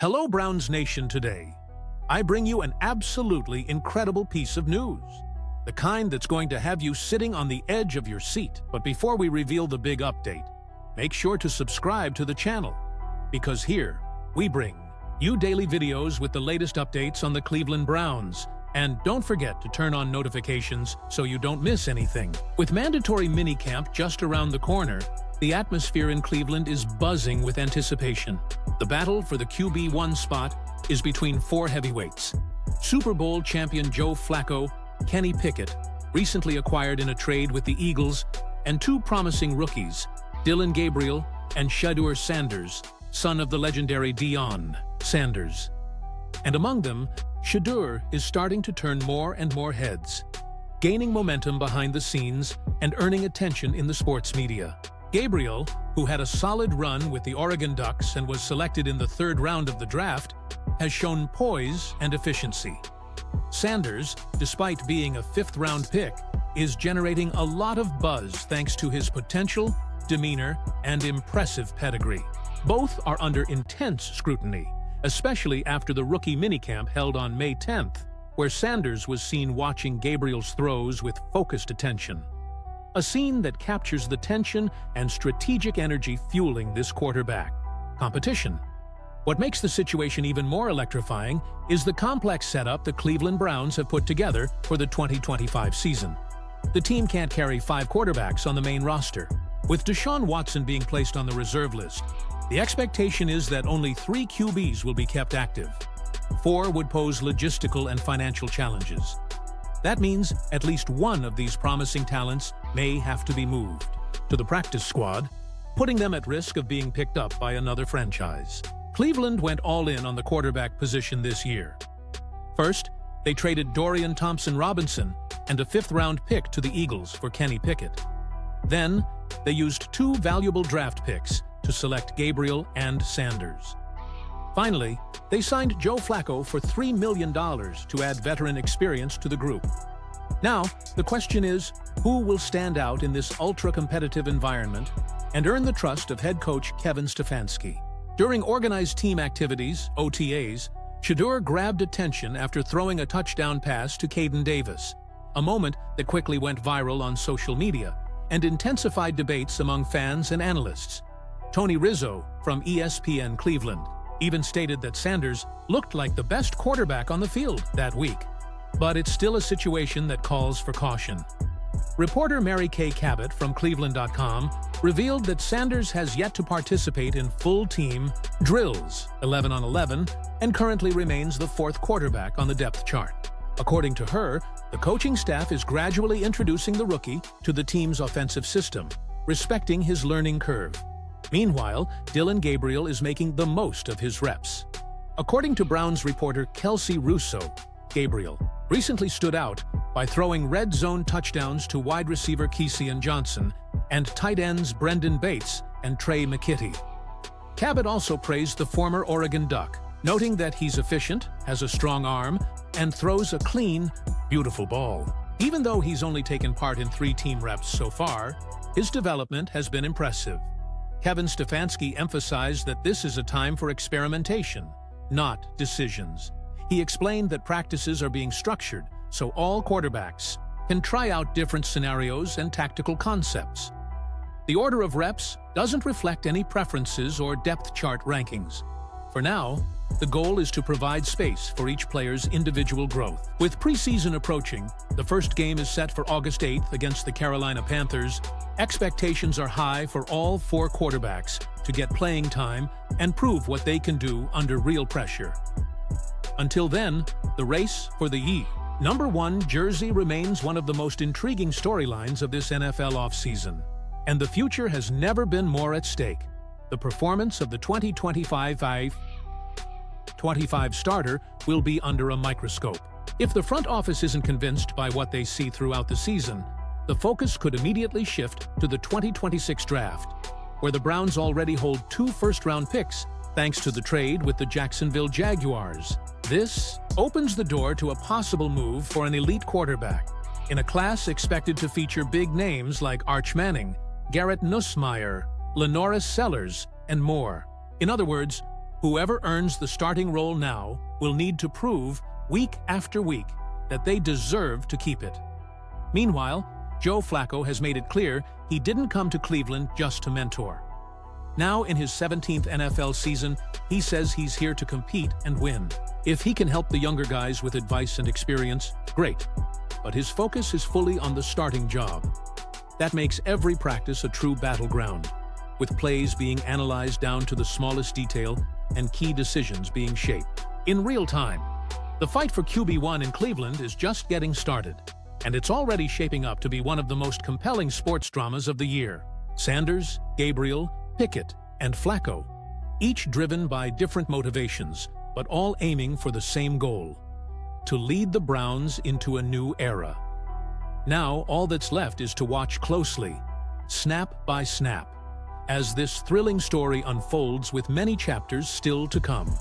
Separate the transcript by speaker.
Speaker 1: Hello, Browns Nation. Today, I bring you an absolutely incredible piece of news. The kind that's going to have you sitting on the edge of your seat. But before we reveal the big update, make sure to subscribe to the channel, because here we bring you daily videos with the latest updates on the Cleveland Browns. And don't forget to turn on notifications so you don't miss anything. With mandatory minicamp just around the corner, the atmosphere in Cleveland is buzzing with anticipation. The battle for the QB1 spot is between four heavyweights: Super Bowl champion Joe Flacco, Kenny Pickett, recently acquired in a trade with the Eagles, and two promising rookies, Dillon Gabriel and Shedeur Sanders, son of the legendary Deion Sanders. And among them, Shedeur is starting to turn more and more heads, gaining momentum behind the scenes and earning attention in the sports media. Gabriel, who had a solid run with the Oregon Ducks and was selected in the third round of the draft, has shown poise and efficiency. Sanders, despite being a fifth-round pick, is generating a lot of buzz thanks to his potential, demeanor, and impressive pedigree. Both are under intense scrutiny, especially after the rookie minicamp held on May 10th, where Sanders was seen watching Gabriel's throws with focused attention. A scene that captures the tension and strategic energy fueling this quarterback competition. What makes the situation even more electrifying is the complex setup the Cleveland Browns have put together for the 2025 season. The team can't carry 5 quarterbacks on the main roster. With Deshaun Watson being placed on the reserve list, the expectation is that only 3 QBs will be kept active. 4 would pose logistical and financial challenges. That means at least one of these promising talents may have to be moved to the practice squad, putting them at risk of being picked up by another franchise. Cleveland went all in on the quarterback position this year. First, they traded Dorian Thompson-Robinson and a 5th-round pick to the Eagles for Kenny Pickett. Then, they used 2 valuable draft picks to select Gabriel and Sanders. Finally, they signed Joe Flacco for $3 million to add veteran experience to the group. Now, the question is, who will stand out in this ultra-competitive environment and earn the trust of head coach Kevin Stefanski? During organized team activities, OTAs, Shedeur grabbed attention after throwing a touchdown pass to Caden Davis, a moment that quickly went viral on social media and intensified debates among fans and analysts. Tony Rizzo from ESPN Cleveland even stated that Sanders looked like the best quarterback on the field that week. But it's still a situation that calls for caution. Reporter Mary Kay Cabot from Cleveland.com revealed that Sanders has yet to participate in full-team drills 11 on 11 and currently remains the 4th quarterback on the depth chart. According to her, the coaching staff is gradually introducing the rookie to the team's offensive system, respecting his learning curve. Meanwhile, Dillon Gabriel is making the most of his reps. According to Browns reporter Kelsey Russo, Gabriel recently stood out by throwing red zone touchdowns to wide receiver Kesey Johnson and tight ends Brendan Bates and Trey McKitty. Cabot also praised the former Oregon Duck, noting that he's efficient, has a strong arm, and throws a clean, beautiful ball. Even though he's only taken part in 3 team reps so far, his development has been impressive. Kevin Stefanski emphasized that this is a time for experimentation, not decisions. He explained that practices are being structured so all quarterbacks can try out different scenarios and tactical concepts. The order of reps doesn't reflect any preferences or depth chart rankings. For now, the goal is to provide space for each player's individual growth. With preseason approaching, the first game is set for August 8th against the Carolina Panthers. Expectations are high for all 4 quarterbacks to get playing time and prove what they can do under real pressure. Until then, the race for the number 1 jersey remains one of the most intriguing storylines of this NFL offseason. And the future has never been more at stake. The performance of the 2025 starter will be under a microscope. If the front office isn't convinced by what they see throughout the season, the focus could immediately shift to the 2026 draft, where the Browns already hold 2 first-round picks thanks to the trade with the Jacksonville Jaguars. This opens the door to a possible move for an elite quarterback in a class expected to feature big names like Arch Manning, Garrett Nussmeier, Lenoris Sellers, and more. In other words, Whoever earns the starting role now will need to prove, week after week, that they deserve to keep it. Meanwhile, Joe Flacco has made it clear he didn't come to Cleveland just to mentor. Now, in his 17th NFL season, he says he's here to compete and win. If he can help the younger guys with advice and experience, great. But his focus is fully on the starting job. That makes every practice a true battleground, with plays being analyzed down to the smallest detail and key decisions being shaped in real time. The fight for QB1 in Cleveland is just getting started, and it's already shaping up to be one of the most compelling sports dramas of the year. Sanders, Gabriel, Pickett, and Flacco, each driven by different motivations, but all aiming for the same goal: to lead the Browns into a new era. Now, all that's left is to watch closely, snap by snap, as this thrilling story unfolds with many chapters still to come.